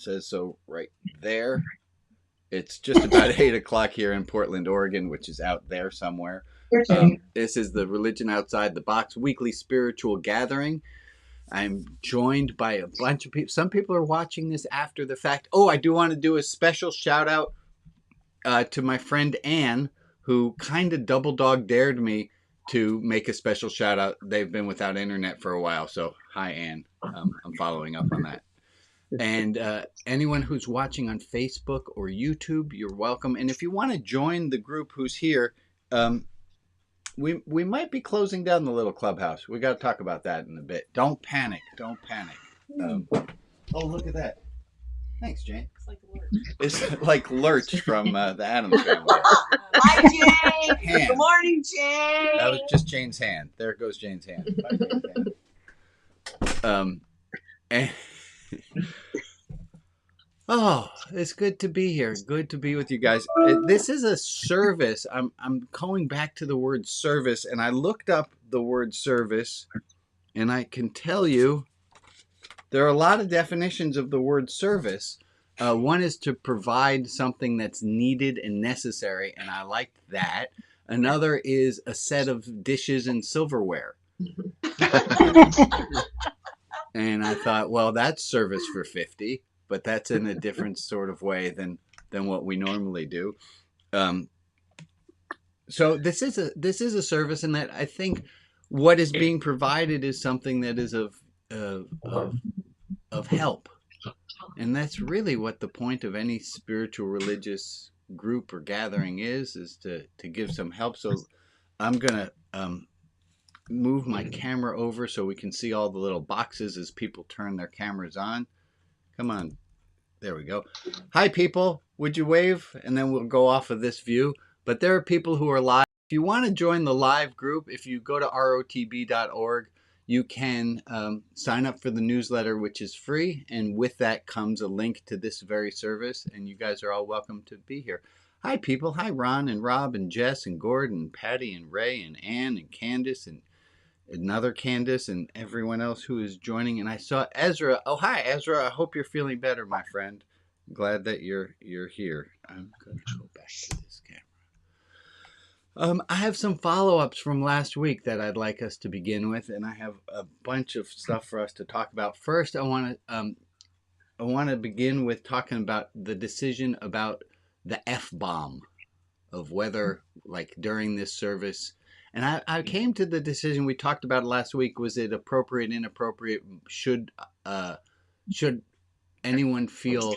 says so right there. It's just about 8 o'clock here in Portland, Oregon, which is out there somewhere. This is the Religion Outside the Box weekly spiritual gathering. I'm joined by a bunch of people. Some people are watching this after the fact. Oh, I do want to do a special shout out to my friend Anne, who kind of double dog dared me to make a special shout out. They've been without internet for a while. So, hi, Anne. I'm following up on that. And anyone who's watching on Facebook or YouTube, you're welcome. And if you want to join the group who's here, we might be closing down the little clubhouse. We got to talk about that in a bit. Don't panic. Don't panic. Oh, look at that. Thanks, Jane. It's like Lurch from the Addams Family. Hi, Jane. Hand. Good morning, Jane. That was just Jane's hand. There goes Jane's hand. Bye, Jane's hand. And oh, it's good to be here. Good to be with you guys. This is a service. I'm going back to the word service, and I looked up the word service, and I can tell you there are a lot of definitions of the word service. One is to provide something that's needed and necessary, and I liked that. Another is a set of dishes and silverware. And I thought, well, that's service for 50, but that's in a different sort of way than what we normally do. So this is a service, and that I think what is being provided is something that is of help. And that's really what the point of any spiritual religious group or gathering is to give some help. So I'm going to move my camera over so we can see all the little boxes as people turn their cameras on. Come on. There we go. Hi, people. Would you wave? And then we'll go off of this view. But there are people who are live. If you want to join the live group, if you go to rotb.org, you can sign up for the newsletter, which is free. And with that comes a link to this very service. And you guys are all welcome to be here. Hi, people. Hi, Ron and Rob and Jess and Gordon and Patty and Ray and Ann and Candace and another Candace and everyone else who is joining. And I saw Ezra. Oh, hi, Ezra. I hope you're feeling better, my friend. Glad that you're here. I'm going to go back to this camera. I have some follow-ups from last week that I'd like us to begin with, and I have a bunch of stuff for us to talk about. First, I want to begin with talking about the decision about the F-bomb, of whether, like, during this service. And I came to the decision, we talked about it last week, was it appropriate, inappropriate? Should anyone feel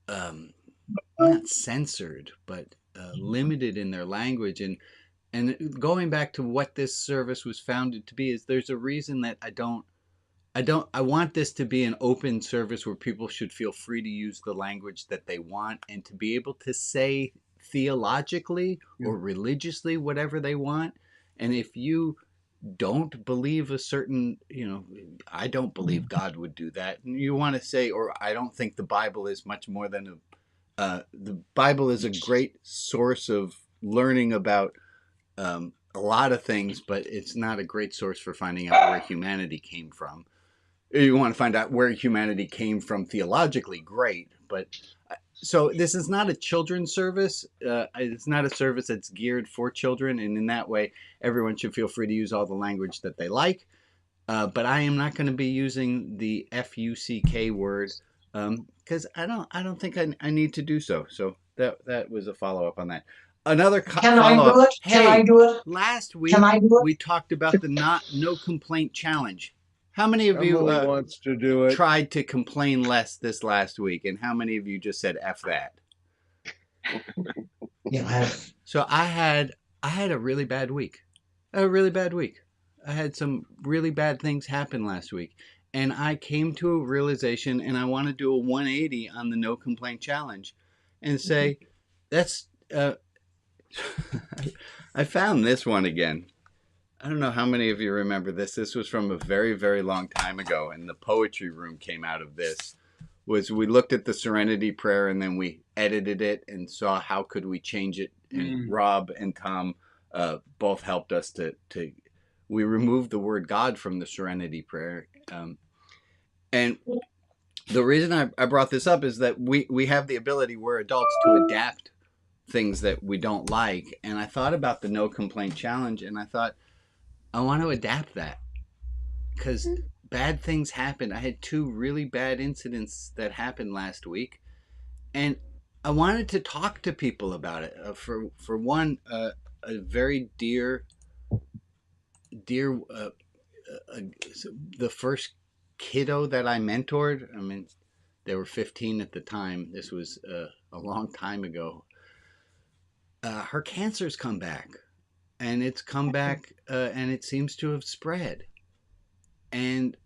not censored, but limited in their language? And going back to what this service was founded to be, is there's a reason that I want this to be an open service where people should feel free to use the language that they want and to be able to say theologically or religiously whatever they want. And if you don't believe a certain, I don't believe God would do that, and you want to say, or I don't think the Bible is much more than the Bible is a great source of learning about a lot of things, but it's not a great source for finding out where humanity came from. You want to find out where humanity came from theologically, great, but so this is not a children's service. It's not a service that's geared for children, and in that way, everyone should feel free to use all the language that they like. But I am not going to be using the F-U-C-K word because I don't think I need to do so. So that was a follow-up on that. Another follow-up. Can I do it? Last week we talked about the no complaint challenge. How many of you wants to do it? Tried to complain less this last week, and how many of you just said F that? Yeah. So I had a really bad week. I had some really bad things happen last week, and I came to a realization, and I want to do a 180 on the no complaint challenge and say that's I found this one again. I don't know how many of you remember this. This was from a very, very long time ago, and the poetry room came out of this. We looked at the Serenity Prayer, and then we edited it and saw how could we change it. And Rob and Tom both helped us to we removed the word God from the Serenity Prayer. And the reason I brought this up is that we have the ability, we're adults, to adapt things that we don't like. And I thought about the no complaint challenge, and I thought, I want to adapt that because bad things happen. I had 2 really bad incidents that happened last week, and I wanted to talk to people about it. For one, a very dear, the first kiddo that I mentored. I mean, they were 15 at the time. This was a long time ago. Her cancer's come back, and it's come back, and it seems to have spread. And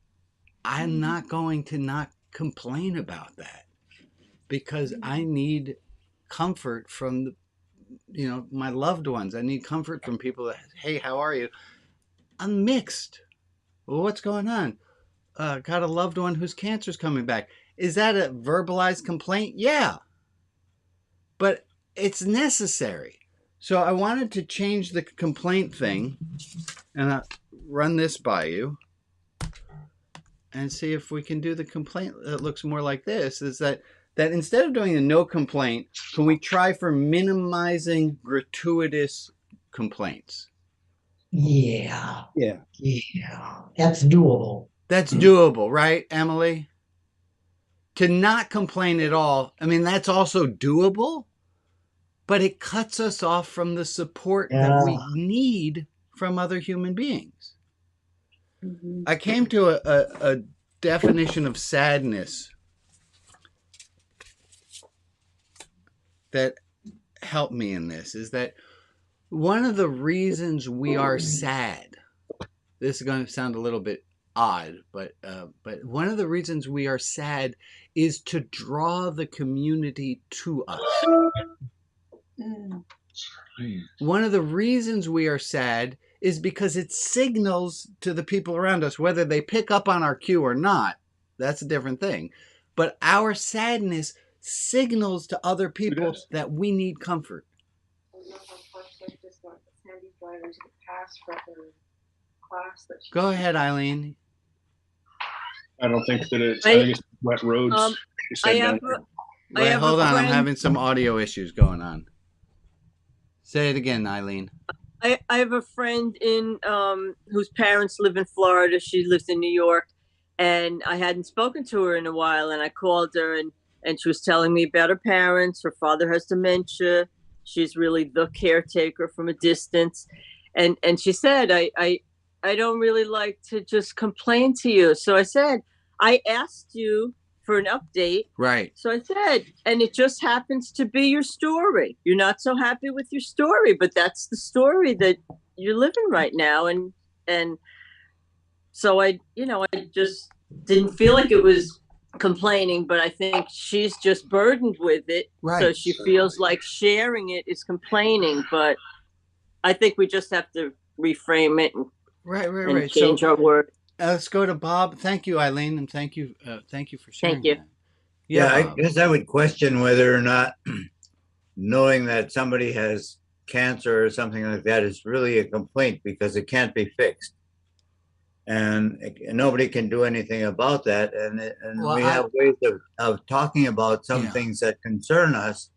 I'm not going to not complain about that because I need comfort from my loved ones. I need comfort from people that, hey, how are you? I'm mixed. Well, what's going on? Got a loved one whose cancer's coming back. Is that a verbalized complaint? Yeah. But it's necessary. So I wanted to change the complaint thing, and I run this by you and see if we can do the complaint that looks more like this. Is that instead of doing a no complaint, can we try for minimizing gratuitous complaints? Yeah. Yeah. Yeah. That's doable. That's doable, right, Emily? To not complain at all, I mean, that's also doable, but it cuts us off from the support that we need from other human beings. I came to a definition of sadness that helped me in this, is that one of the reasons we are sad, this is going to sound a little bit odd, but one of the reasons we are sad is to draw the community to us. One of the reasons we are sad is because it signals to the people around us, whether they pick up on our cue or not, that's a different thing. But our sadness signals to other people that we need comfort. Go ahead, Eileen. I don't think that it's. I think it's wet roads. Wait, hold on. I'm having some audio issues going on. Say it again, Eileen. I have a friend in whose parents live in Florida. She lives in New York, and I hadn't spoken to her in a while. And I called her, and she was telling me about her parents. Her father has dementia. She's really the caretaker from a distance, and she said, I don't really like to just complain to you. So I said, I asked you for an update. Right. So I said, and it just happens to be your story. You're not so happy with your story, but that's the story that you're living right now. And so I just didn't feel like it was complaining, but I think she's just burdened with it. Right. So she feels like sharing it is complaining, but I think we just have to reframe it and right. change our word. Let's go to Bob. Thank you, Eileen, and thank you for sharing. Thank you. That. Yeah, I Bob. guess I would question whether or not knowing that somebody has cancer or something like that is really a complaint, because it can't be fixed, and nobody can do anything about that. And Well, we have ways of talking about some things that concern us,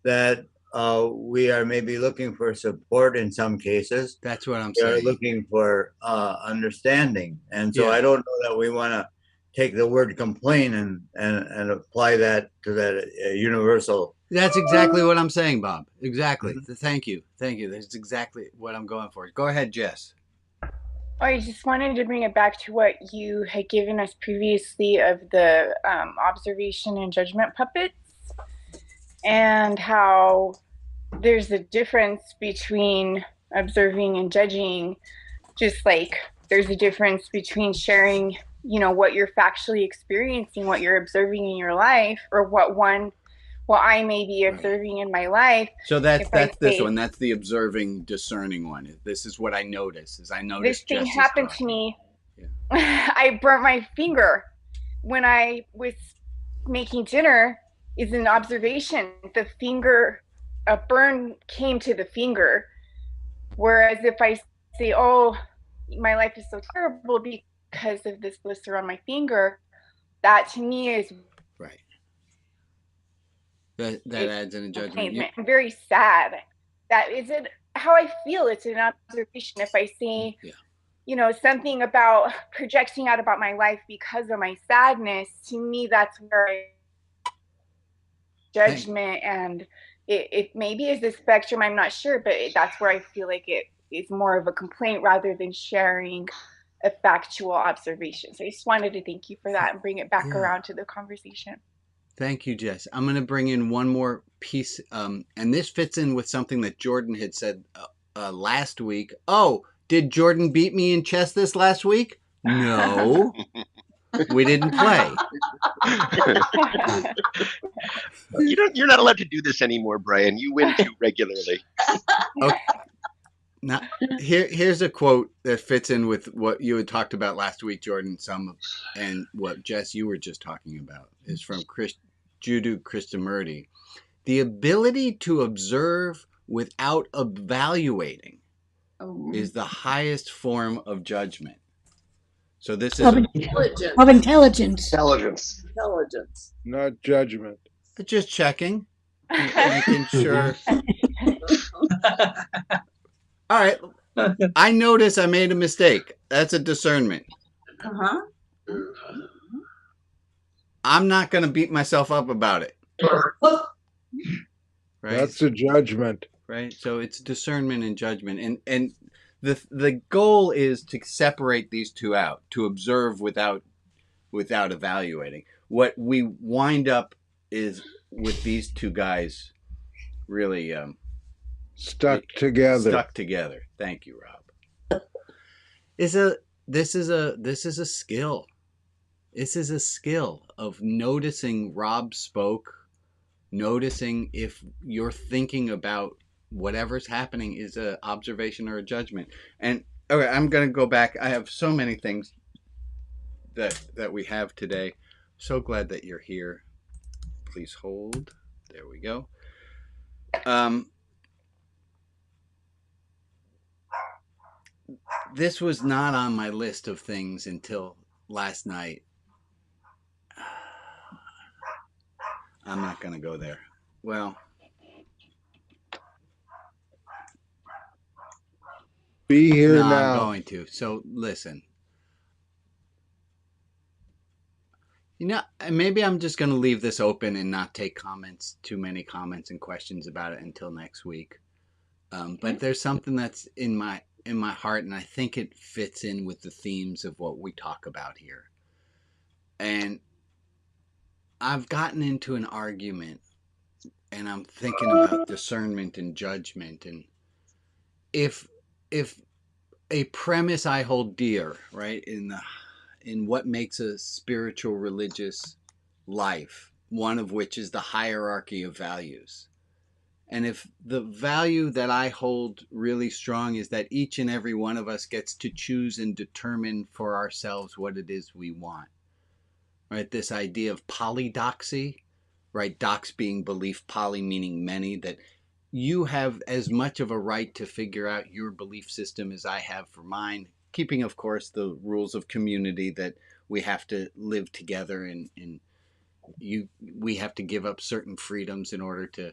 that we are maybe looking for support in some cases. That's what I'm We are saying. looking for understanding. And so Yeah. I don't know that we want to take the word complain and apply that to that universal. That's exactly what I'm saying, Bob. Exactly. Thank you. That's exactly what I'm going for. Go ahead, Jess. I just wanted to bring it back to what you had given us previously of the observation and judgment puppets, and how there's a difference between observing and judging. Just like there's a difference between sharing, what you're factually experiencing, what you're observing in your life, or what I may be observing in my life. So that's this one. That's the observing, discerning one. This is what I notice. This thing happened to me. Yeah. I burnt my finger when I was making dinner. Is an observation. The finger, a burn came to the finger. Whereas if I say, oh, my life is so terrible because of this blister on my finger, that to me is Right. That adds in a judgment. I'm very sad. That isn't how I feel. It's an observation. If I say, something about projecting out about my life because of my sadness, to me, that's where judgment and it maybe is a spectrum. I'm not sure, but that's where I feel like it is more of a complaint rather than sharing a factual observation. So I just wanted to thank you for that and bring it back around to the conversation. Thank you, Jess. I'm going to bring in one more piece, and this fits in with something that Jordan had said last week. Oh, did Jordan beat me in chess this last week? No, we didn't play. You're not allowed to do this anymore, Brian. You win too regularly. Okay. Now, here's a quote that fits in with what you had talked about last week, Jordan, and what, Jess, you were just talking about. Is from Jiddu Krishnamurti. The ability to observe without evaluating is the highest form of judgment. So this is intelligence. Intelligence. Not judgment. Just checking, making sure. All right. I notice I made a mistake. That's a discernment. I'm not going to beat myself up about it. Right? That's a judgment. Right. So it's discernment and judgment. And the goal is to separate these two out, to observe without evaluating. What we wind up is with these two guys really stuck together. Thank you, Rob. This is a skill. This is a skill of noticing Rob spoke, noticing if you're thinking about whatever's happening is an observation or a judgment. And okay, I'm going to go back. I have so many things that we have today. So glad that you're here. Please hold. There we go. This was not on my list of things until last night. I'm not going to go there. Well, be here no, now. I'm going to. So listen. Maybe I'm just going to leave this open and not take too many comments and questions about it until next week. But there's something that's in my heart, and I think it fits in with the themes of what we talk about here. And I've gotten into an argument, and I'm thinking about discernment and judgment, and if a premise I hold dear, right, in what makes a spiritual religious life, one of which is the hierarchy of values. And if the value that I hold really strong is that each and every one of us gets to choose and determine for ourselves what it is we want, right? This idea of polydoxy, right? Dox being belief, poly meaning many, that you have as much of a right to figure out your belief system as I have for mine, keeping, of course, the rules of community that we have to live together and we have to give up certain freedoms in order to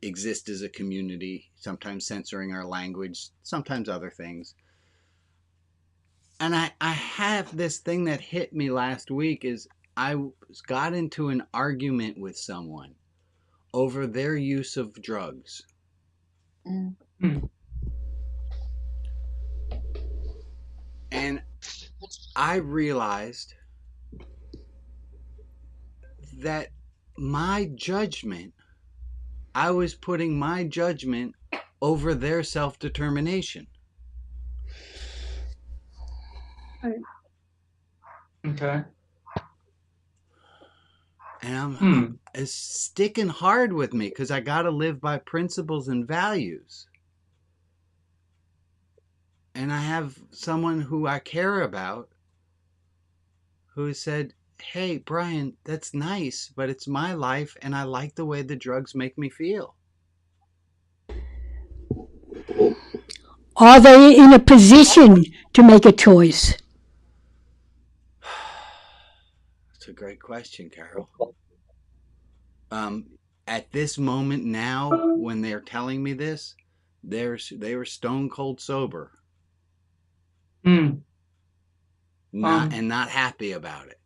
exist as a community, sometimes censoring our language, sometimes other things. And I have this thing that hit me last week is I got into an argument with someone over their use of drugs. And I realized that my judgment, I was putting my judgment over their self-determination. Okay. And it's sticking hard with me because I got to live by principles and values. And I have someone who I care about who said, hey, Brian, that's nice, but it's my life and I like the way the drugs make me feel. Are they in a position to make a choice? It's a great question, Carol. At this moment now, when they're telling me this, they were stone cold sober, Mm. not happy about it.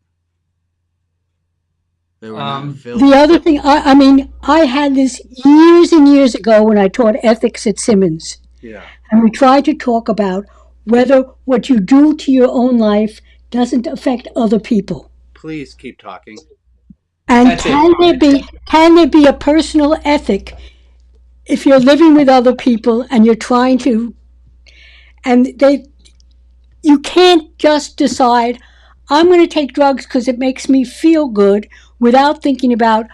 They were not Um, filled. The other thing, I mean, I had this years and years ago when I taught ethics at Simmons. Yeah. And we tried to talk about whether what you do to your own life doesn't affect other people. Please keep talking. And That's it. can there be a personal ethic if you're living with other people and you're trying to, and you can't just decide, I'm going to take drugs because it makes me feel good without thinking about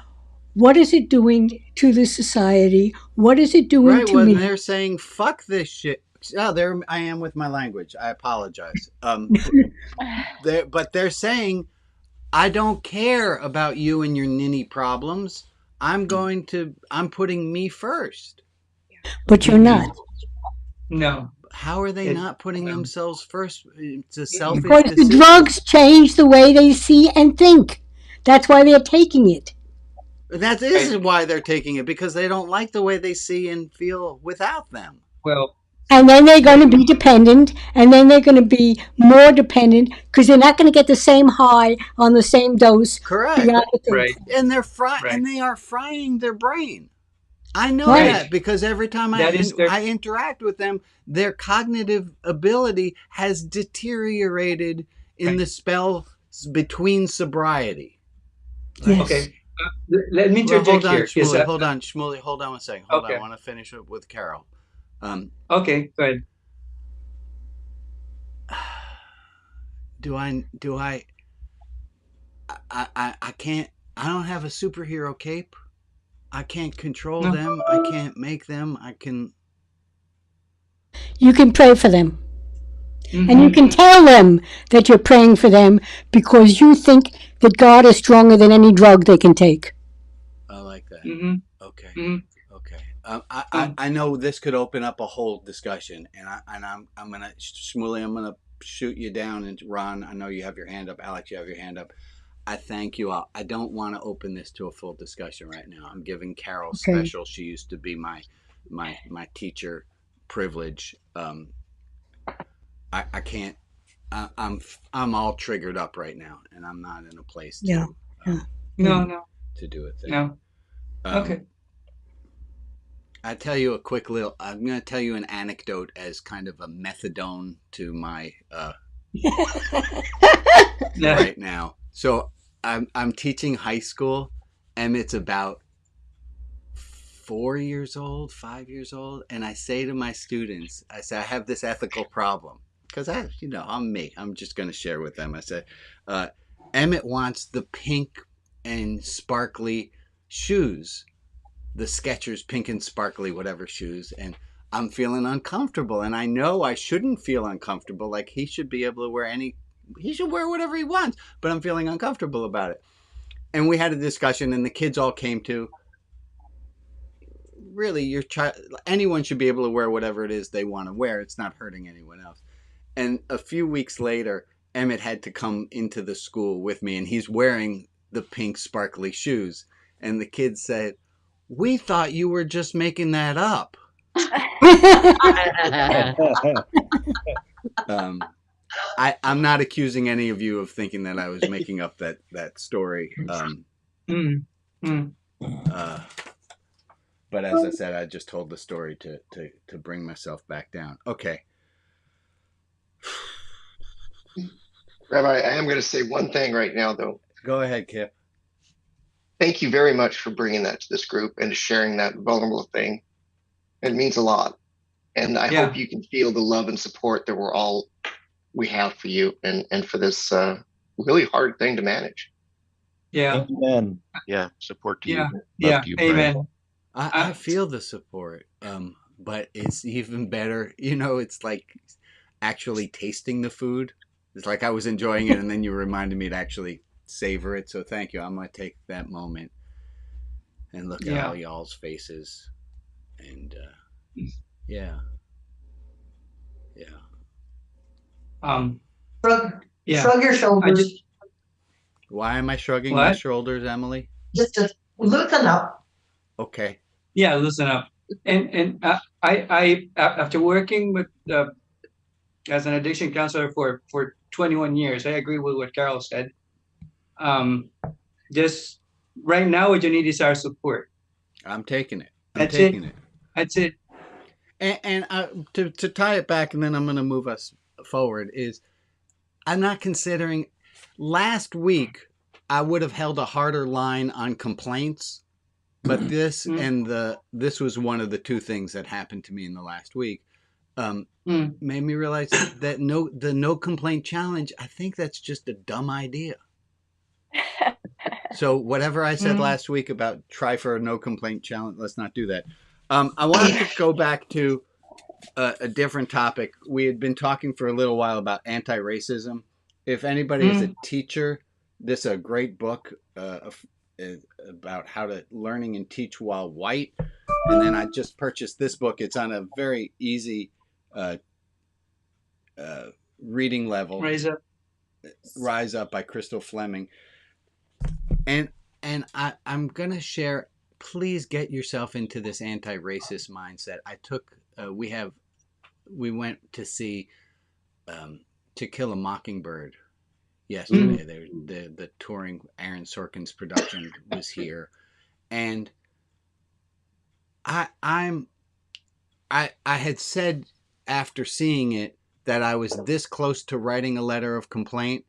what is it doing to the society? What is it doing Right. to When me? they're saying fuck this shit. Oh, there I am with my language. I apologize. But they're saying, I don't care about you and your ninny problems. I'm putting me first. But you're not. No. How are they It- not putting themselves first? It's a Because selfish the decision. drugs change the way they see and think. That's why they're taking it. This is why they're taking it, because they don't like the way they see and feel without them. Well, And then they're going to be dependent, and then they're going to be more dependent because they're not going to get the same high on the same dose. Correct. The other thing. right. And they're Right. and they are frying their brain. I know Right. that because every time That is their- I interact with them, their cognitive ability has deteriorated in the spell between sobriety. Yes. Okay. Let me Well, interject hold on, here. Yes, Shmuley. Hold on one second. Hold on. Okay. I want to finish up with Carol. Okay, go ahead. I can't, I don't have a superhero cape. I can't control No. them. I can't make them. I can. You can pray for them. Mhm. And you can tell them that you're praying for them because you think that God is stronger than any drug they can take. I like that. Mhm. Okay. Mhm. Okay. I know this could open up a whole discussion, and I'm gonna Shmuley, I'm gonna shoot you down, and Ron, I know you have your hand up. Alex, you have your hand up. I thank you all. I don't want to open this to a full discussion right now. I'm giving Carol Okay. special. She used to be my teacher privilege. I can't. I'm all triggered up right now, and I'm not in a place to Yeah. No. to do a thing. No. Okay. I'm going to tell you an anecdote as kind of a methadone to my No. right now. So I'm teaching high school, and it's about 5 years old, and I say to my students, I say, I have this ethical problem because I'm me. I'm just going to share with them. I said, Emmett wants the pink and sparkly shoes, the Skechers pink and sparkly whatever shoes, and I'm feeling uncomfortable, and I know I shouldn't feel uncomfortable. Like he should be able to he should wear whatever he wants, but I'm feeling uncomfortable about it. And we had a discussion, and the kids all came to, really, your child, anyone should be able to wear whatever it is they want to wear. It's not hurting anyone else. And a few weeks later, Emmett had to come into the school with me, and he's wearing the pink sparkly shoes. And the kids said, "We thought you were just making that up." I'm not accusing any of you of thinking that I was making up that story. Mm. Mm. But as I said, I just told the story to bring myself back down. Okay. Rabbi, I am going to say one thing right now, though. Go ahead, Kip. Thank you very much for bringing that to this group and sharing that vulnerable thing. It means a lot. And I Yeah. hope you can feel the love and support that we have for you and for this really hard thing to manage. Yeah. Amen. Yeah, support to Yeah. you. Love Yeah. to you, Brian. Amen. I feel the support, but it's even better. It's like actually tasting the food. It's like I was enjoying it, and then you reminded me to actually savor it. So thank you. I'm going to take that moment and look at all y'all's faces. And yeah. Shrug, Yeah. shrug your shoulders. Why am I shrugging my What? shoulders, Emily? Just loosen up. Okay. Yeah, listen up. And after working with as an addiction counselor for 21 years, I agree with what Carol said. Just right now, what you need is our support. I'm taking it. That's it. That's it. And to tie it back, and then I'm going to move us forward, is I'm not considering last week I would have held a harder line on complaints, but this this was one of the two things that happened to me in the last week. Made me realize that the no complaint challenge, I think that's just a dumb idea. So whatever I said last week about try for a no complaint challenge, let's not do that. I wanted to go back to a different topic. We had been talking for a little while about anti-racism. If anybody is a teacher, this is a great book about how to learning and teach while white. And then I just purchased this book. It's on a very easy reading level. Rise Up by Crystal Fleming. And I'm going to share, please get yourself into this anti-racist mindset. I took, we went to see To Kill a Mockingbird yesterday. The touring Aaron Sorkin's production was here. And I had said after seeing it that I was this close to writing a letter of complaint,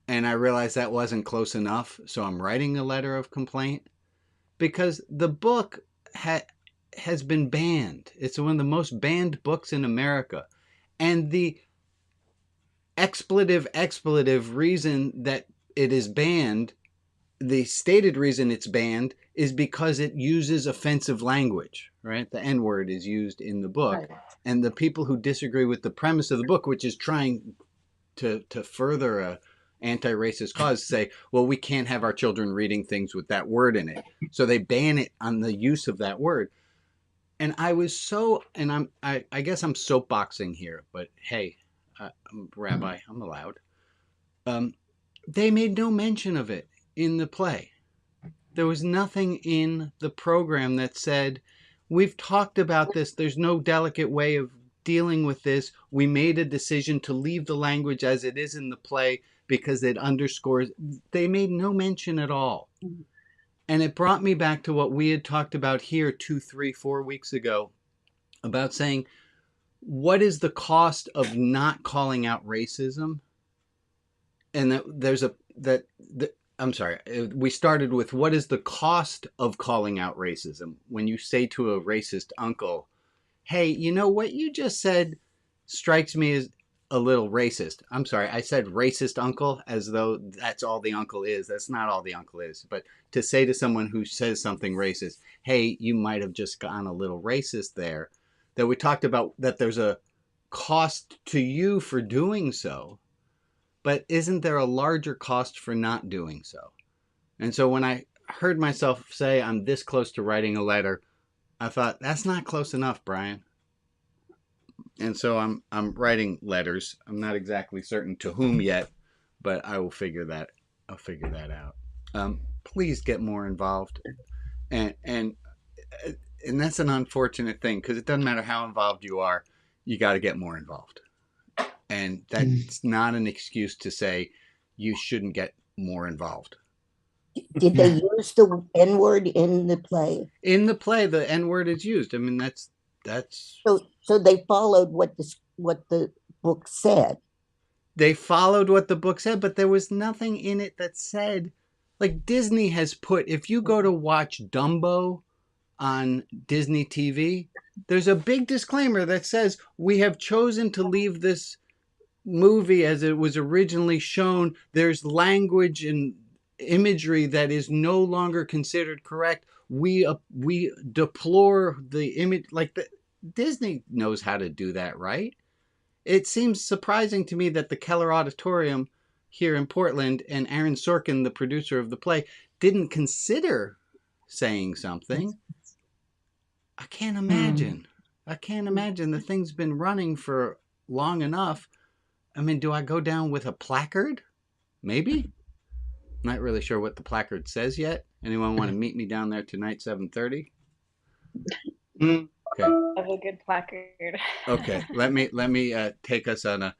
and I realized that wasn't close enough. So I'm writing a letter of complaint because the book has been banned. It's one of the most banned books in America. And the expletive reason that it is banned, the stated reason it's banned, is because it uses offensive language, right? The N-word is used in the book. Right. And the people who disagree with the premise of the book, which is trying to further a anti-racist cause, say, well, we can't have our children reading things with that word in it. So they ban it on the use of that word. And I was so, and I guess I'm soapboxing here, but hey, I'm Rabbi, I'm allowed. They made no mention of it in the play. There was nothing in the program that said, we've talked about this. There's no delicate way of dealing with this. We made a decision to leave the language as it is in the play because it underscores. They made no mention at all. And it brought me back to what we had talked about here 2, 3, 4 weeks ago about saying, what is the cost of not calling out racism? And we started with, what is the cost of calling out racism? When you say to a racist uncle, hey, you know what you just said strikes me as a little racist. I'm sorry, I said racist uncle as though that's all the uncle is. That's not all the uncle is. But to say to someone who says something racist, hey, you might have just gone a little racist there, that we talked about that there's a cost to you for doing so. But isn't there a larger cost for not doing so? And so when I heard myself say I'm this close to writing a letter, I thought, that's not close enough, Brian. And so I'm writing letters. I'm not exactly certain to whom yet, but I will figure that. I'll figure that out. Please get more involved, and that's an unfortunate thing because it doesn't matter how involved you are, you got to get more involved, and that's not an excuse to say you shouldn't get more involved. Did they use the N-word in the play? In the play, the N-word is used. I mean, that's so they followed what the book said. They followed what the book said, but there was nothing in it that said, like Disney has put, if you go to watch Dumbo on Disney TV, there's a big disclaimer that says, we have chosen to leave this movie as it was originally shown. There's language and imagery that is no longer considered correct. We deplore the image. Disney knows how to do that, right? It seems surprising to me that the Keller Auditorium here in Portland and Aaron Sorkin, the producer of the play, didn't consider saying something. I can't imagine. I can't imagine. The thing's been running for long enough. I mean, do I go down with a placard? Maybe. Not really sure what the placard says yet. Anyone want to meet me down there tonight, 7:30? Mm. Okay. Of a good placard. Okay. Let me take us on a.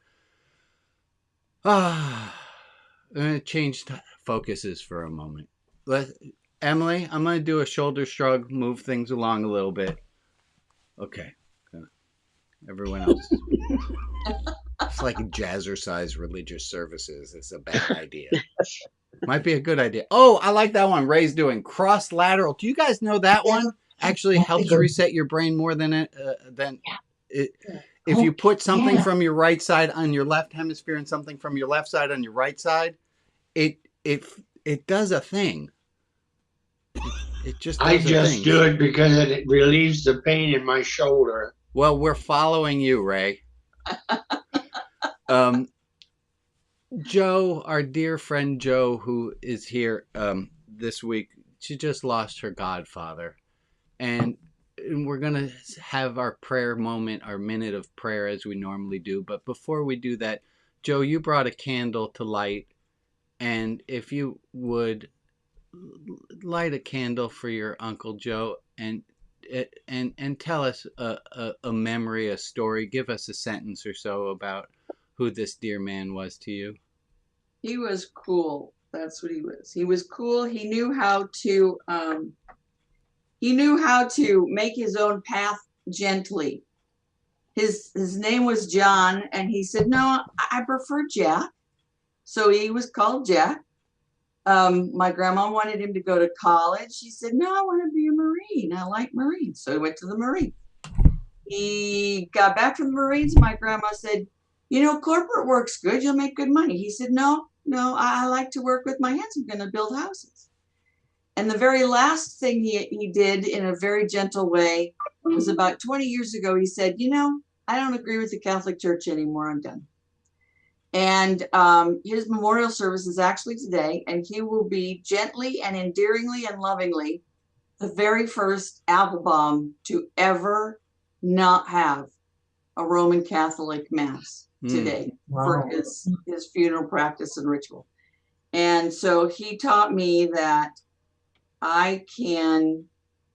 I'm gonna change focuses for a moment. Emily, I'm gonna do a shoulder shrug, move things along a little bit. Okay. Everyone else. It's like jazzercise religious services. It's a bad idea. Might be a good idea. Oh, I like that one Ray's doing. Cross lateral. Do you guys know that one actually helps reset your brain more than it. If you put something from your right side on your left hemisphere and something from your left side on your right side, it does a thing. It just does I a just thing. do it because it relieves the pain in my shoulder. Well, we're following you, Ray. Joe, our dear friend Joe, who is here this week, she just lost her godfather. And we're going to have our prayer moment, our minute of prayer as we normally do. But before we do that, Joe, you brought a candle to light. And if you would light a candle for your Uncle Joe and tell us a memory, a story, give us a sentence or so about who this dear man was to you. He was cool. That's what he was. He was cool. He knew how to make his own path gently. His name was John, and he said, "No, I prefer Jack." So he was called Jack. My grandma wanted him to go to college. He said, "No, I want to be a Marine. I like Marines." So he went to the Marines. He got back from the Marines. My grandma said, "You know, corporate work's good. You'll make good money." He said, No, I like to work with my hands. I'm going to build houses. And the very last thing he did in a very gentle way was about 20 years ago. He said, "You know, I don't agree with the Catholic Church anymore. I'm done." And his memorial service is actually today, and he will be gently and endearingly and lovingly the very first Applebaum to ever not have a Roman Catholic Mass today for his funeral practice and ritual. And so he taught me that I can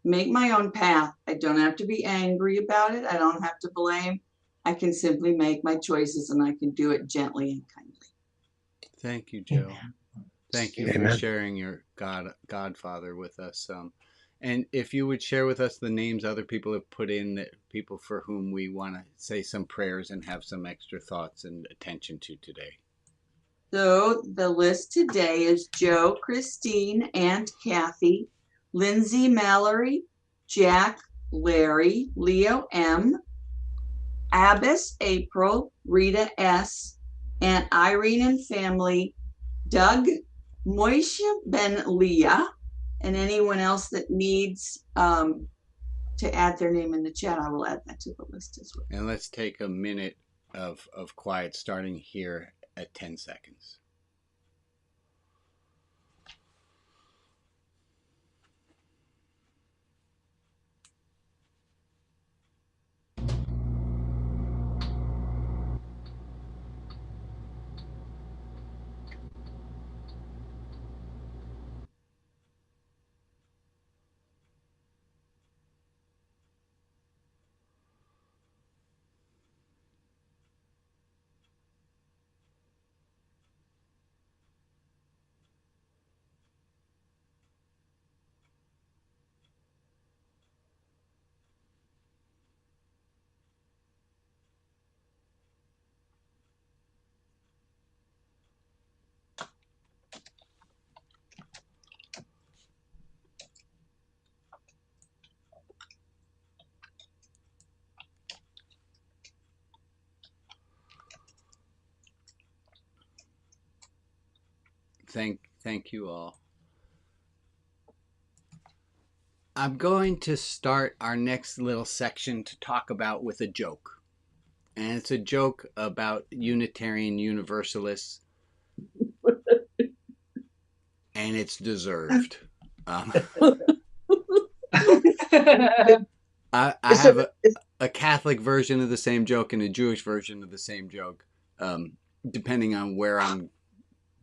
make my own path. I don't have to be angry about it. I don't have to blame. I can simply make my choices, and I can do it gently and kindly. Thank you, Joe. Thank you for sharing your godfather with us. And if you would share with us the names other people have put in, that people for whom we want to say some prayers and have some extra thoughts and attention to today. So the list today is Joe, Christine, Aunt Kathy, Lindsay, Mallory, Jack, Larry, Leo M, Abbas, April, Rita S, Aunt Irene and family, Doug, Moishe Ben Leah, and anyone else that needs to add their name in the chat, I will add that to the list as well. And let's take a minute of quiet starting here at 10 seconds. Thank you all. I'm going to start our next little section to talk about with a joke. And it's a joke about Unitarian Universalists. And it's deserved. I have a Catholic version of the same joke and a Jewish version of the same joke, depending on where I'm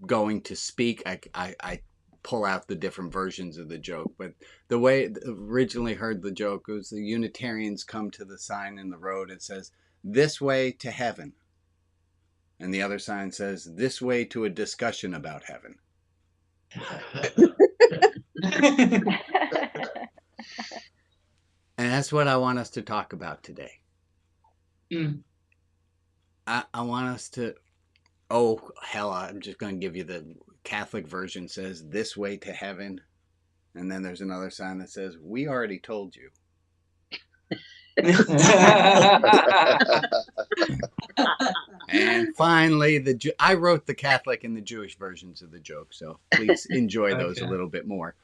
going to speak, I pull out the different versions of the joke. But the way I originally heard the joke was the Unitarians come to the sign in the road. It says, "This way to heaven." And the other sign says, "This way to a discussion about heaven." And that's what I want us to talk about today. Mm. I want us to, oh, hell, I'm just going to give you the Catholic version says, "This way to heaven." And then there's another sign that says, "We already told you." And finally, I wrote the Catholic and the Jewish versions of the joke, so please enjoy those a little bit more.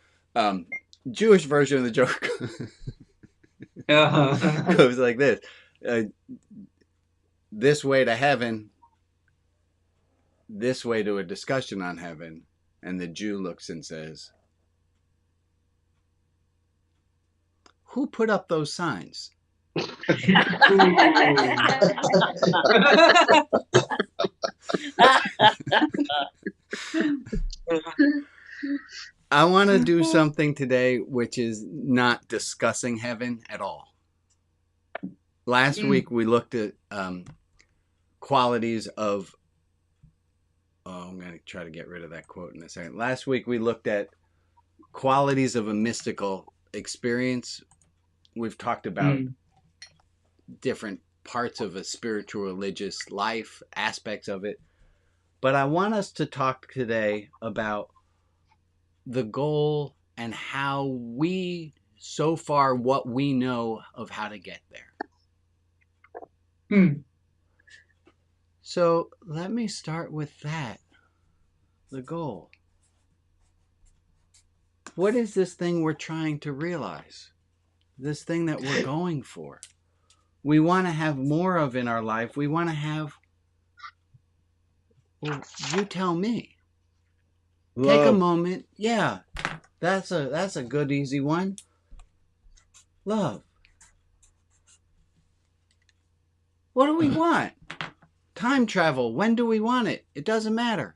Jewish version of the joke goes like this. This way to heaven, this way to a discussion on heaven. And the Jew looks and says, "Who put up those signs?" I want to do something today which is not discussing heaven at all. Last week we looked at qualities of, I'm going to try to get rid of that quote in a second. Last week we looked at qualities of a mystical experience. We've talked about different parts of a spiritual religious life, aspects of it. But I want us to talk today about the goal and how we, so far, what we know of how to get there. So let me start with that. The goal. What is this thing we're trying to realize? This thing that we're going for? We want to have more of in our life. We want to have, well, you tell me. Love. Take a moment. Yeah, that's a good, easy one. Love. What do we want? Time travel. When do we want it? It doesn't matter.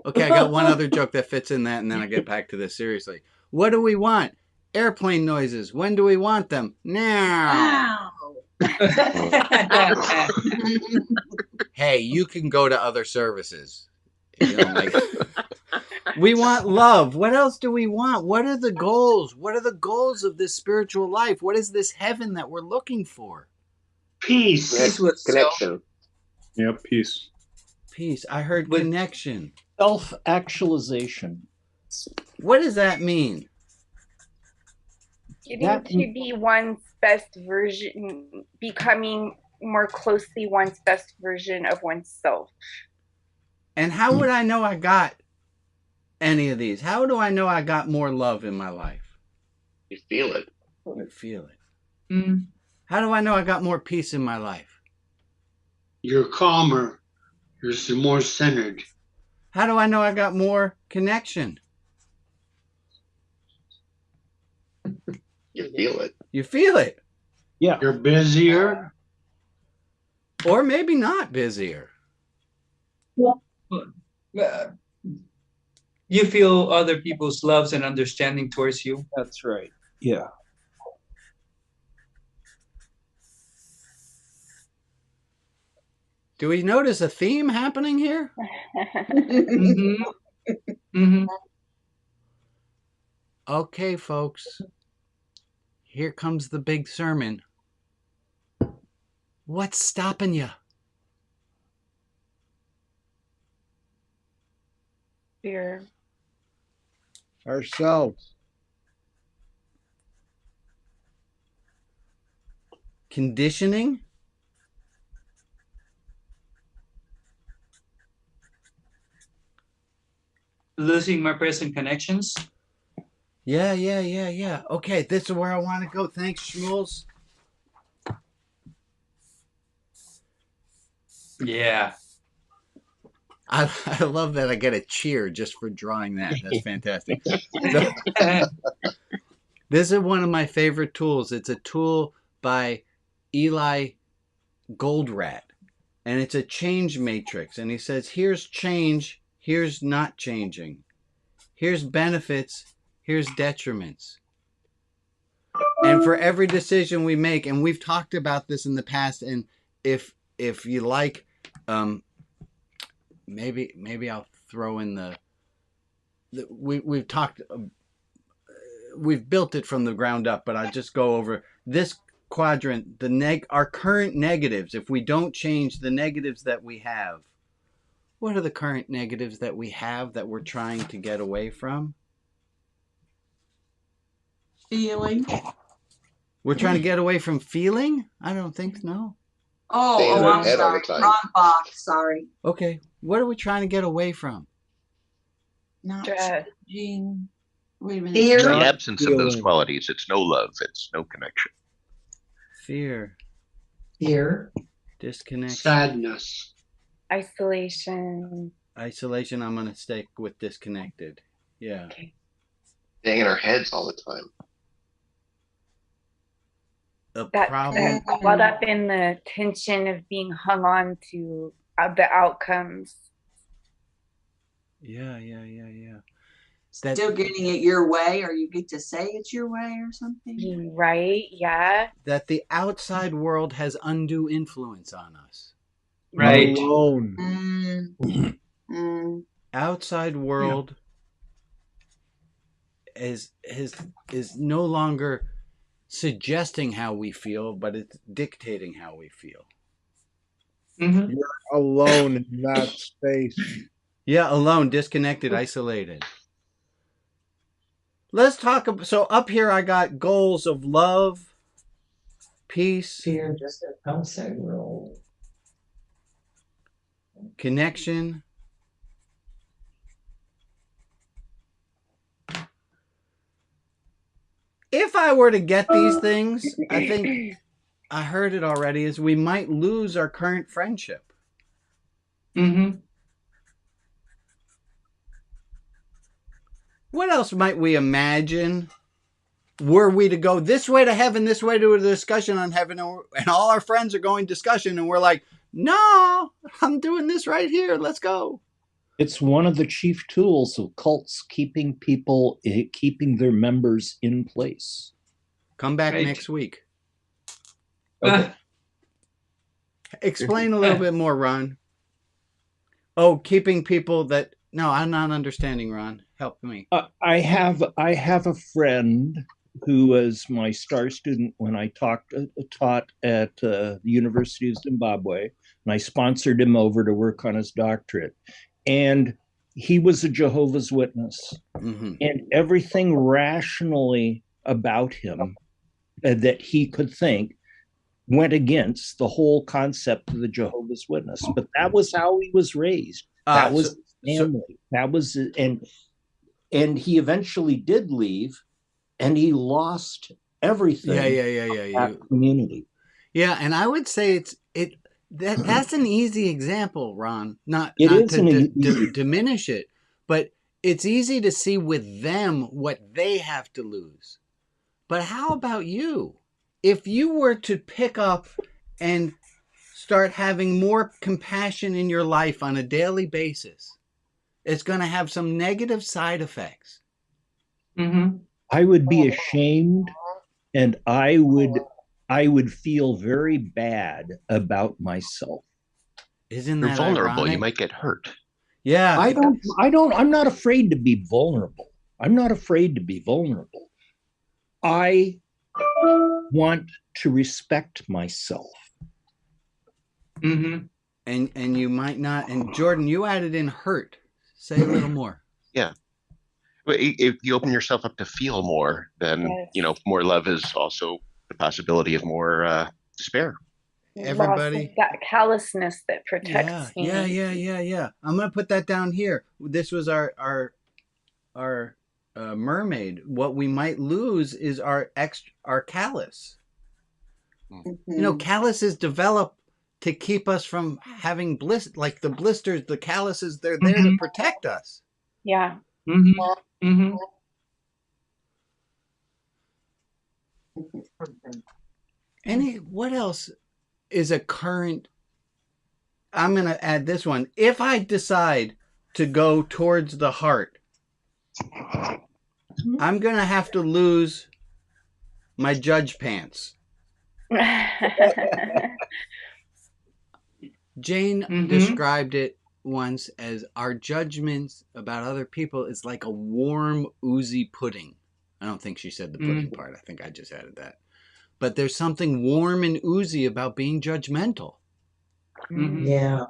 Okay, I got one other joke that fits in that, and then I get back to this seriously. What do we want? Airplane noises. When do we want them? Now. Hey, you can go to other services. You know, like, we want love. What else do we want? What are the goals? What are the goals of this spiritual life? What is this heaven that we're looking for? Peace. Peace with Connection. Yep, peace. Peace. I heard connection. Self-actualization. What does that mean? Getting to be one's best version, becoming more closely one's best version of oneself. And how would I know I got any of these? How do I know I got more love in my life? You feel it. You feel it. How do I know I got more peace in my life? You're calmer. You're more centered. How do I know I got more connection? You feel it. You feel it. Yeah. You're busier. Or maybe not busier. You feel other people's loves and understanding towards you. That's right. Yeah. Do we notice a theme happening here? Okay, folks. Here comes the big sermon. What's stopping you? Fear. Ourselves. Conditioning? Losing my present connections. Yeah. Okay, this is where I want to go. Thanks, Schmuels. Yeah. I love that I get a cheer just for drawing that. That's fantastic. This is one of my favorite tools. It's a tool by Eli Goldratt. and it's a change matrix. And he says, here's change, here's not changing. Here's benefits, here's detriments. And for every decision we make, and we've talked about this in the past, and if you like, maybe I'll throw in we've talked, we've built it from the ground up, but I'll just go over this quadrant, our current negatives. If we don't change the negatives that we have, what are the current negatives that we have that we're trying to get away from? Feeling. We're trying to get away from feeling? I don't think no. Stay in their I'm head all sorry. the time. Wrong box. Sorry. Okay, what are we trying to get away from? Not Dread. changing. Wait a minute. Fear. The absence of those feeling. qualities, it's no love, it's no connection. Fear, Fear. disconnection, Sadness. Isolation. isolation. I'm going to stick with disconnected. Yeah. Okay. Staying in our heads all the time. A That problem. caught up in the tension of being hung on to the outcomes. Yeah. Still getting it your way, or you get to say it's your way or something. Right? Yeah. That the outside world has undue influence on us. Right. Alone. Outside world is no longer suggesting how we feel, but it's dictating how we feel. Mhm. You're alone in that space. Yeah, alone, disconnected, isolated. Let's talk about, so up here I got goals of love, peace, Fear just outside world. connection. If I were to get these things, I think I heard it already, is we might lose our current friendship. Mm-hmm. What else might we imagine? Were we to go this way to heaven, this way to a discussion on heaven, and all our friends are going discussion, and we're like, no, I'm doing this right here. Let's go. It's one of the chief tools of cults, keeping their members in place. Come back Right. next week. Okay. Explain a little bit more, Ron. Oh, keeping people that... No, I'm not understanding, Ron. Help me. I have a friend who was my star student when I taught at the University of Zimbabwe, and I sponsored him over to work on his doctorate. And he was a Jehovah's Witness, Mm-hmm. and everything rationally about him that he could think went against the whole concept of the Jehovah's Witness. But that was how he was raised. That was his family. That was, and he eventually did leave, and he lost everything. Yeah. That community. Yeah, and I would say that's an easy example, Ron. Not It to is diminish it, but it's easy to see with them what they have to lose. But how about you? If you were to pick up and start having more compassion in your life on a daily basis, it's going to have some negative side effects. Mm-hmm. I would be ashamed, and I would feel very bad about myself. Isn't You're that vulnerable. ironic? You might get hurt. Yeah. I'm not afraid to be vulnerable. I'm not afraid to be vulnerable. I want to respect myself. Mm-hmm. And you might not. And Jordan, you added in hurt. Say a little more. Yeah. But if you open yourself up to feel more, then, more love is also the possibility of more despair. Everybody. Loss of that callousness that protects me. Yeah. I'm gonna put that down here. This was our mermaid. What we might lose is our callus. Mm-hmm. Calluses develop to keep us from having like the blisters, the calluses. They're there to protect us. Yeah. Mm-hmm. Mm-hmm. What else is a current I'm going to add this one. If I decide to go towards the heart, I'm going to have to lose my judge pants. Jane described it once as our judgments about other people is like a warm, oozy pudding. I don't think she said the pudding part. I think I just added that. But there's something warm and oozy about being judgmental. Yeah.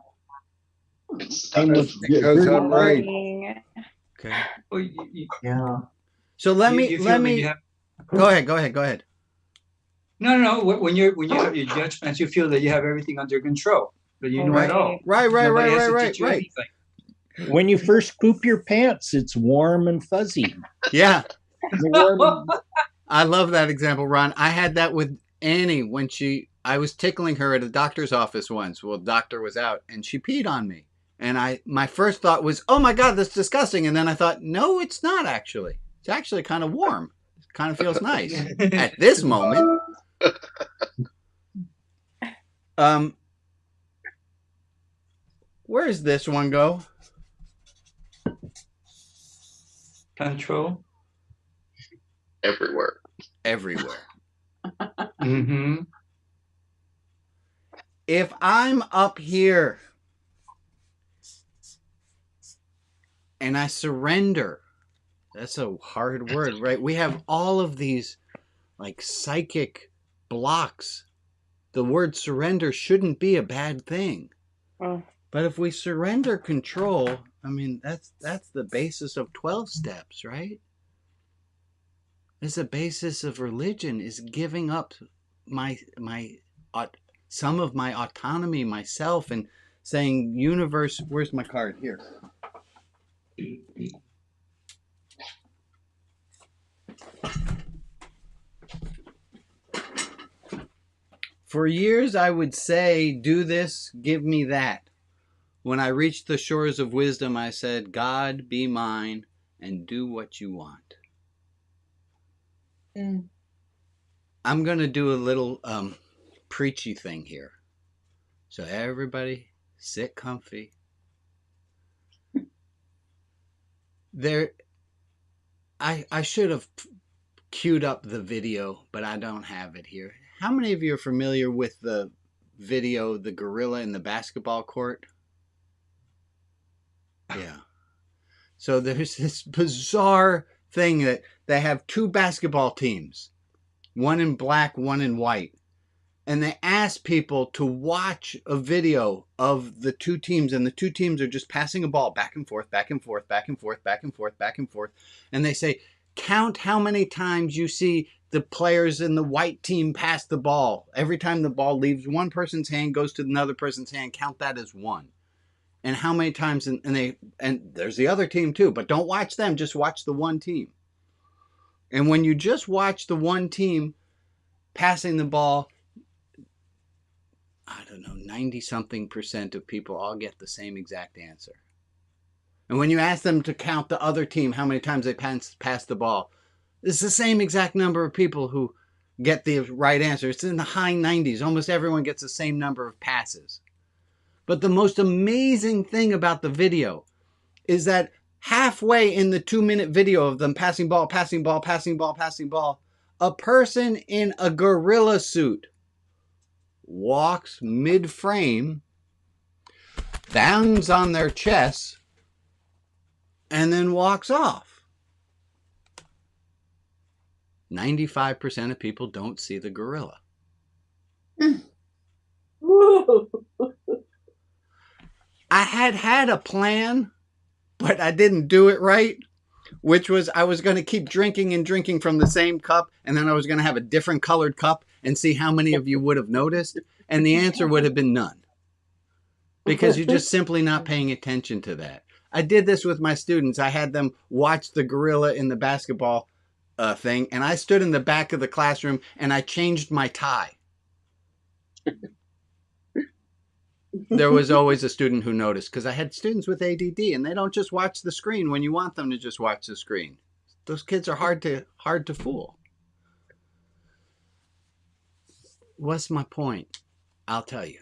Because I'm right. Okay. Yeah. So let You- me you feel let that me you have- go ahead. No. When you have your judgments, you feel that you have everything under control, that you know it all. Right. Nobody has to teach you Right. anything. When you first poop your pants, it's warm and fuzzy. Yeah. Warm I love that example, Ron. I had that with Annie when I was tickling her at a doctor's office once. Well, the doctor was out and she peed on me. And my first thought was, oh my God, that's disgusting. And then I thought, no, it's not actually. It's actually kind of warm. It kind of feels nice at this moment. Where does this one go? Control. Everywhere. If I'm up here and I surrender, that's a hard word, right? We have all of these like psychic blocks. The word surrender shouldn't be a bad thing. But if we surrender control, I mean, that's the basis of 12 steps, right? It's the basis of religion, is giving up some of my autonomy, myself, and saying, universe, where's my card? Here. For years, I would say, do this, give me that. When I reached the shores of wisdom, I said, God, be mine and do what you want. I'm going to do a little preachy thing here. So everybody sit comfy. I should have queued up the video, but I don't have it here. How many of you are familiar with the video, the gorilla in the basketball court? Yeah. So there's this bizarre thing that they have two basketball teams, one in black, one in white. And they ask people to watch a video of the two teams, and the two teams are just passing a ball back and forth, back and forth, back and forth, back and forth, back and forth. And they say, count how many times you see the players in the white team pass the ball. Every time the ball leaves one person's hand, goes to another person's hand, count that as one. And how many times, and there's the other team too, but don't watch them, just watch the one team. And when you just watch the one team passing the ball, I don't know, 90-something% of people all get the same exact answer. And when you ask them to count the other team, how many times they pass the ball, it's the same exact number of people who get the right answer. It's in the high 90s. Almost everyone gets the same number of passes. But the most amazing thing about the video is that halfway in the 2-minute video of them passing ball, a person in a gorilla suit walks mid-frame, bounds on their chest, and then walks off. 95% of people don't see the gorilla. I had a plan, but I didn't do it right, which was I was going to keep drinking and drinking from the same cup, and then I was going to have a different colored cup and see how many of you would have noticed, and the answer would have been none, because you're just simply not paying attention to that. I did this with my students. I had them watch the gorilla in the basketball thing, and I stood in the back of the classroom, and I changed my tie. There was always a student who noticed, because I had students with ADD, and they don't just watch the screen when you want them to just watch the screen. Those kids are hard to fool. What's my point? I'll tell you.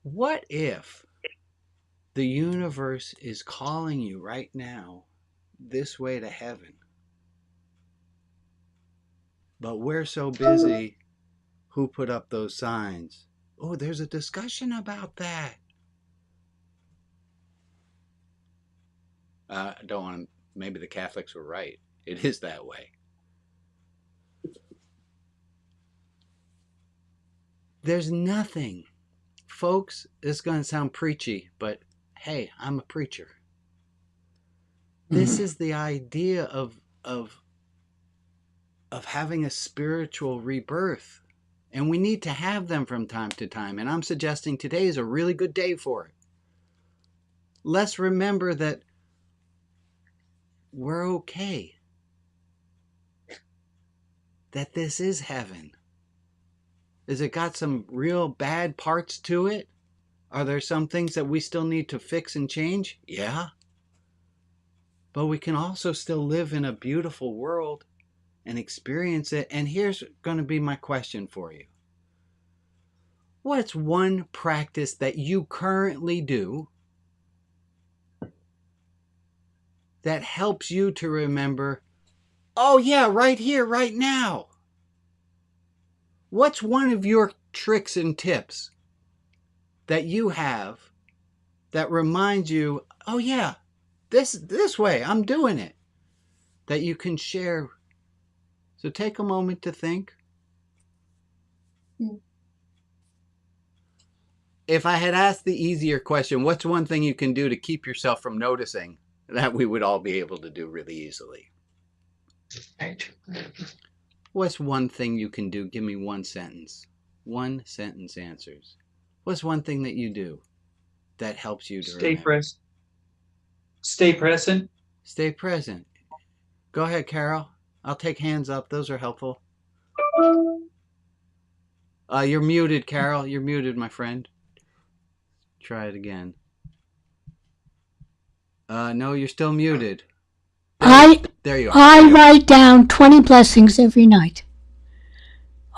What if the universe is calling you right now this way to heaven? But we're so busy. Who put up those signs? Oh, there's a discussion about that. I don't want to, maybe the Catholics were right. It is that way. There's nothing. Folks, it's going to sound preachy, but hey, I'm a preacher. This is the idea of having a spiritual rebirth. And we need to have them from time to time. And I'm suggesting today is a really good day for it. Let's remember that we're okay. That this is heaven. Has it got some real bad parts to it? Are there some things that we still need to fix and change? Yeah. But we can also still live in a beautiful world and experience it. And here's going to be my question for you. What's one practice that you currently do that helps you to remember, oh yeah, right here, right now? What's one of your tricks and tips that you have that reminds you, oh yeah, this way, I'm doing it, that you can share? So take a moment to think. If I had asked the easier question, what's one thing you can do to keep yourself from noticing, that we would all be able to do really easily. What's one thing you can do? Give me one sentence. One sentence answers. What's one thing that you do that helps you to Stay present. Stay present. Stay present. Go ahead, Carol. I'll take hands up. Those are helpful. You're muted, Carol. You're muted, my friend. Try it again. No, you're still muted. There you are. I write down 20 blessings every night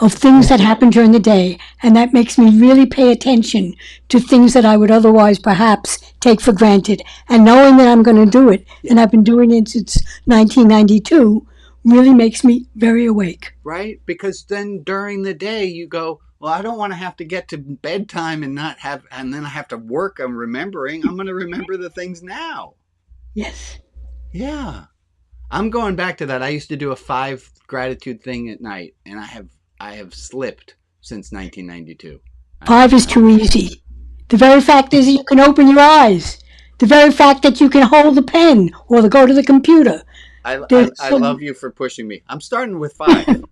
of things that happen during the day, and that makes me really pay attention to things that I would otherwise perhaps take for granted. And knowing that I'm going to do it, and I've been doing it since 1992, really makes me very awake. Right? Because then during the day you go, well, I don't want to have to get to bedtime and not have, and then I have to work on remembering. I'm going to remember the things now. Yes. Yeah. I'm going back to that. I used to do a 5 gratitude thing at night, and I have slipped since 1992. 5 is too easy. The very fact is that you can open your eyes. The very fact that you can hold the pen or go to the computer. I love you for pushing me. I'm starting with 5.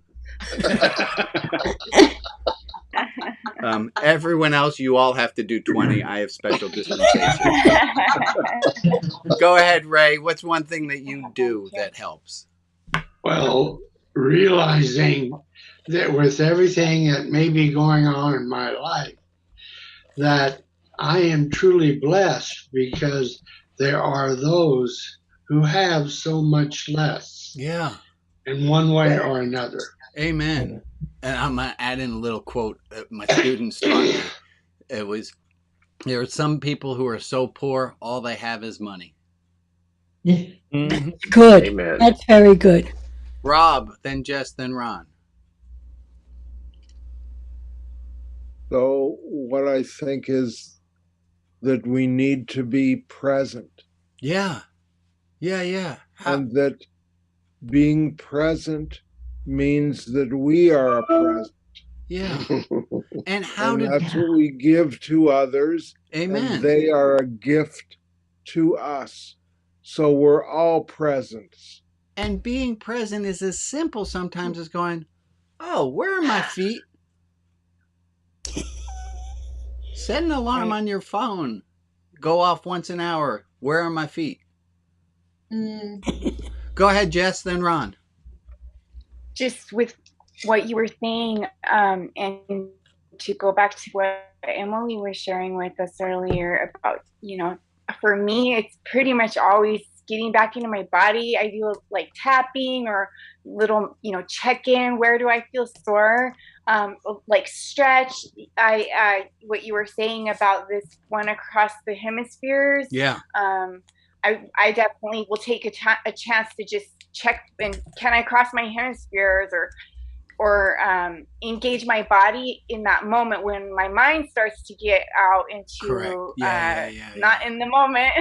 Everyone else, you all have to do 20. I have special dispensation. Go ahead, Ray. What's one thing that you do that helps? Well, realizing that with everything that may be going on in my life, that I am truly blessed because there are those who have so much less. Yeah. In one way or another. Amen. And I'm going to add in a little quote that my students taught me. It was, there are some people who are so poor, all they have is money. Good. Amen. That's very good. Rob, then Jess, then Ron. So what I think is that we need to be present. Yeah. Yeah. And that being present means that we are present. Yeah. And that's what we give to others. Amen. And they are a gift to us. So we're all presents. And being present is as simple sometimes as going, oh, where are my feet? Set an alarm on your phone. Go off once an hour. Where are my feet? Go ahead, Jess, then Ron. Just with what you were saying, and to go back to what Emily was sharing with us earlier about, for me, it's pretty much always getting back into my body. I do like tapping or little, check in. Where do I feel sore? Like stretch. What you were saying about this one across the hemispheres. Yeah. I definitely will take a chance to just check and can I cross my hemispheres or engage my body in that moment when my mind starts to get out into not in the moment.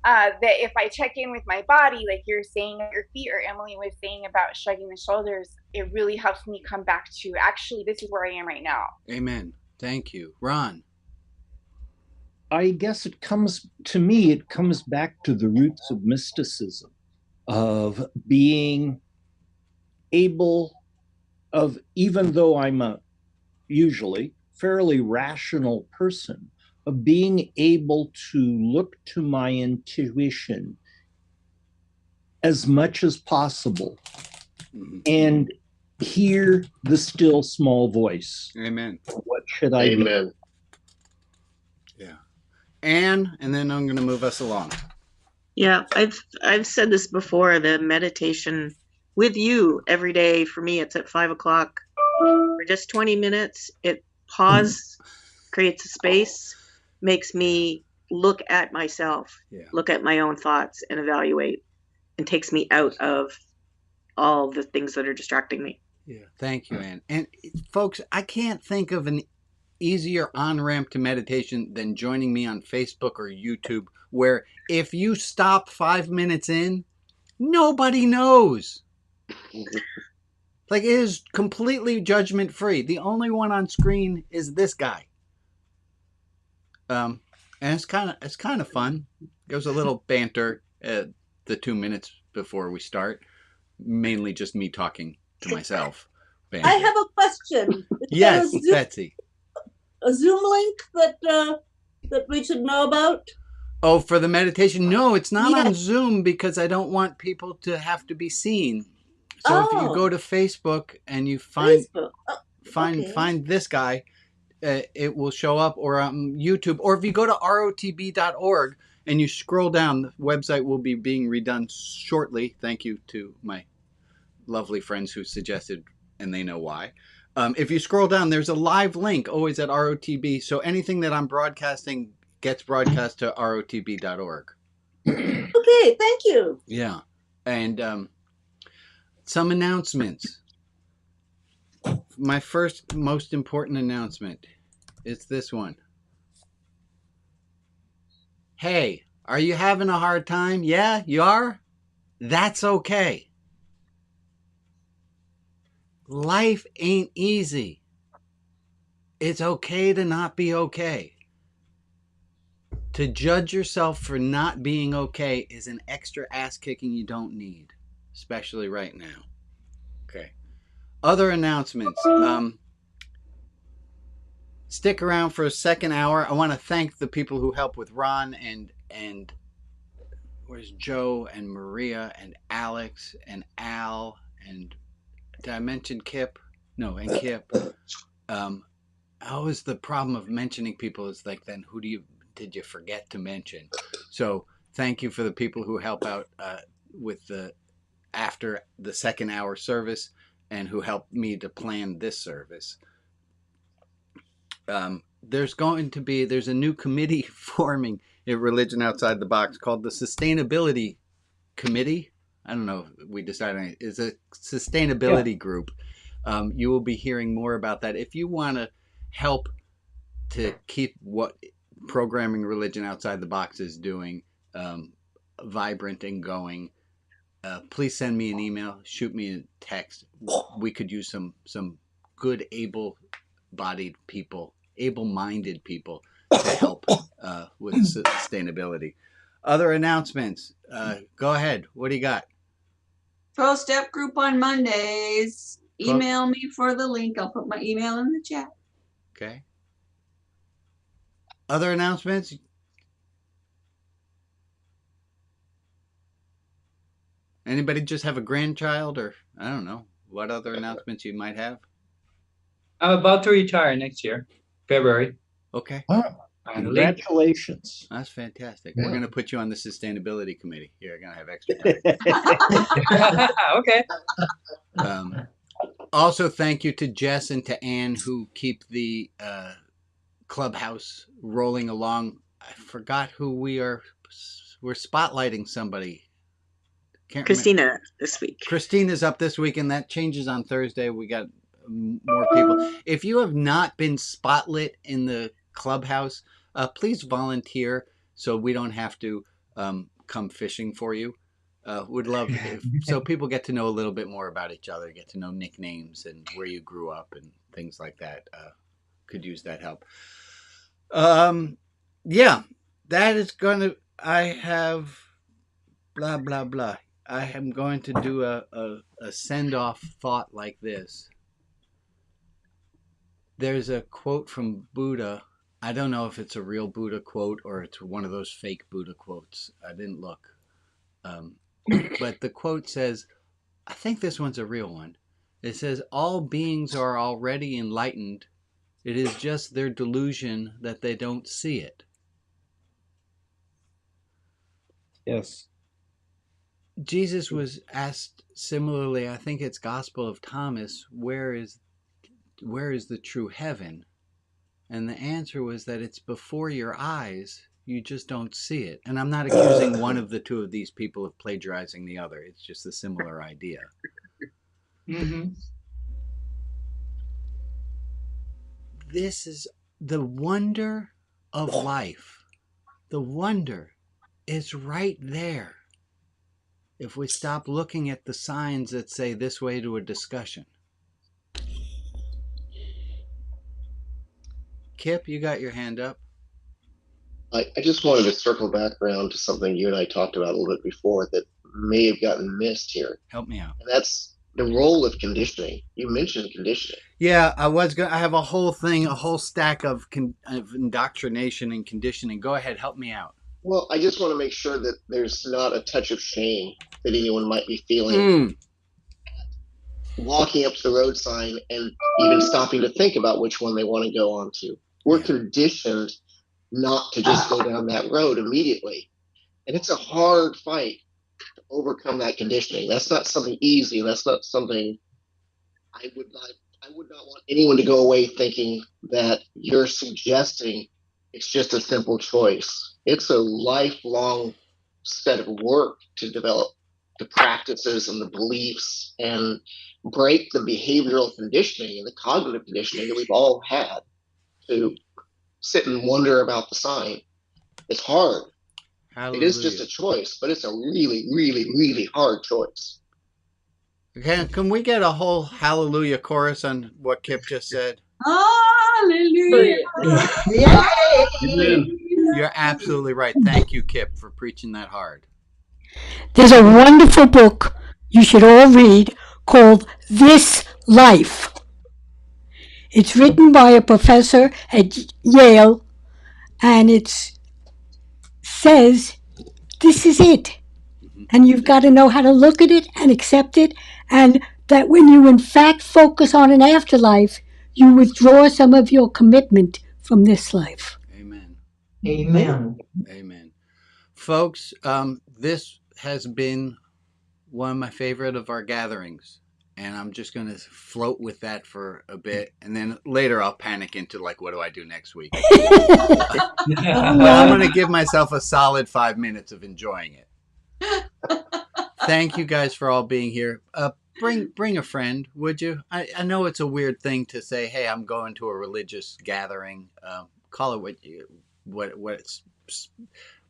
That if I check in with my body, like you're saying at your feet, or Emily was saying about shrugging the shoulders, it really helps me come back to actually this is where I am right now. Amen. Thank you. Ron. I guess it comes back to the roots of mysticism, of being able of, even though I'm a usually fairly rational person, of being able to look to my intuition as much as possible and hear the still small voice. Amen. What should I do? Amen. Yeah. Anne, and then I'm going to move us along. Yeah, I've said this before, the meditation with you every day, for me, it's at 5 o'clock for just 20 minutes. It creates a space, makes me look at myself, look at my own thoughts and evaluate, and takes me out of all the things that are distracting me. Yeah. Thank you, Anne. And folks, I can't think of an easier on-ramp to meditation than joining me on Facebook or YouTube, where if you stop 5 minutes in, nobody knows. Like, it is completely judgment-free. The only one on screen is this guy. And it's kind of fun. There's a little banter at the 2 minutes before we start. Mainly just me talking to myself. Banter. I have a question. Yes, Betsy. A Zoom link that we should know about? Oh, for the meditation? No, it's not on Zoom because I don't want people to have to be seen. So if you go to Facebook and you find this guy, it will show up, or on YouTube. Or if you go to rotb.org and you scroll down, the website will be being redone shortly. Thank you to my lovely friends who suggested, and they know why. If you scroll down, there's a live link always at ROTB. So anything that I'm broadcasting gets broadcast to rotb.org. Okay, thank you. Yeah. And some announcements. My first most important announcement is this one. Hey, are you having a hard time? Yeah, you are? That's okay. Life ain't easy. It's okay to not be okay. To judge yourself for not being okay is an extra ass kicking you don't need, especially right now. Okay. Other announcements. Stick around for a second hour. I want to thank the people who help with Ron and where's Joe and Maria and Alex and Al and did I mention Kip? No, and Kip. Always the problem of mentioning people is like, then who did you forget to mention? So thank you for the people who help out with the after the second hour service and who helped me to plan this service. There's a new committee forming at Religion Outside the Box called the Sustainability Committee. I don't know if we decided on it. It's a sustainability group. You will be hearing more about that. If you want to help to keep what programming Religion Outside the Box is doing vibrant and going, please send me an email, shoot me a text. We could use some good able-bodied people, able-minded people to help with sustainability. Other announcements. Go ahead. What do you got? 12-step group on Mondays. Email me for the link. I'll put my email in the chat. Okay. Other announcements? Anybody just have a grandchild, or I don't know what other announcements you might have? I'm about to retire next year, February. Okay. Congratulations. That's fantastic. We're going to put you on the sustainability committee. You're going to have extra time. Okay. Also, thank you to Jess and to Anne who keep the clubhouse rolling along. I forgot who we're spotlighting somebody. Christina this week. Christina's up this week, and that changes on Thursday. We got more people. If you have not been spotlit in the clubhouse, please volunteer so we don't have to come fishing for you. Would love so people get to know a little bit more about each other, get to know nicknames and where you grew up and things like that. Could use that help. Yeah, that is gonna. I have blah blah blah. I am going to do a send off thought like this. There's a quote from Buddha. I don't know if it's a real Buddha quote or it's one of those fake Buddha quotes. I didn't look. But the quote says, I think this one's a real one. It says, all beings are already enlightened. It is just their delusion that they don't see it. Yes. Jesus was asked similarly, I think it's Gospel of Thomas, where is the true heaven? And the answer was that it's before your eyes. You just don't see it. And I'm not accusing one of the two of these people of plagiarizing the other. It's just a similar idea. Mm-hmm. This is the wonder of life. The wonder is right there. If we stop looking at the signs that say this way to a discussion. Kip, you got your hand up. I just wanted to circle back around to something you and I talked about a little bit before that may have gotten missed here. Help me out. And that's the role of conditioning. You mentioned conditioning. Yeah, I have a whole thing, a whole stack of indoctrination and conditioning. Go ahead, help me out. Well, I just want to make sure that there's not a touch of shame that anyone might be feeling walking up to the road sign and even stopping to think about which one they want to go on to. We're conditioned not to just go down that road immediately. And it's a hard fight to overcome that conditioning. That's not something easy. That's not something I would not want anyone to go away thinking that you're suggesting it's just a simple choice. It's a lifelong set of work to develop the practices and the beliefs and break the behavioral conditioning and the cognitive conditioning that we've all had to sit and wonder about the sign. It's hard. Hallelujah. It is just a choice, but it's a really, really, really hard choice. Okay, can we get a whole hallelujah chorus on what Kip just said? Hallelujah. You're absolutely right. Thank you, Kip, for preaching that hard. There's a wonderful book you should all read called This Life. It's written by a professor at Yale, and it says this is it. And you've got to know how to look at it and accept it, and that when you in fact focus on an afterlife, you withdraw some of your commitment from this life. Amen. Amen. Amen. Folks, this has been one of my favorite of our gatherings. And I'm just going to float with that for a bit. And then later I'll panic into like, what do I do next week? I'm going to give myself a solid 5 minutes of enjoying it. Thank you guys for all being here. Bring a friend, would you? I know it's a weird thing to say, hey, I'm going to a religious gathering. Call it what it's.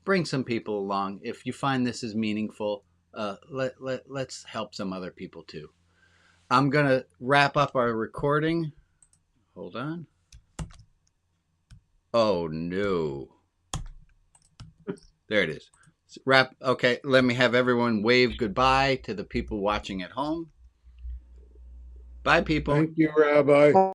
Bring some people along. If you find this is meaningful, let's help some other people too. I'm going to wrap up our recording. Hold on. Oh, no. There it is. Wrap. Okay, let me have everyone wave goodbye to the people watching at home. Bye, people. Thank you, Rabbi.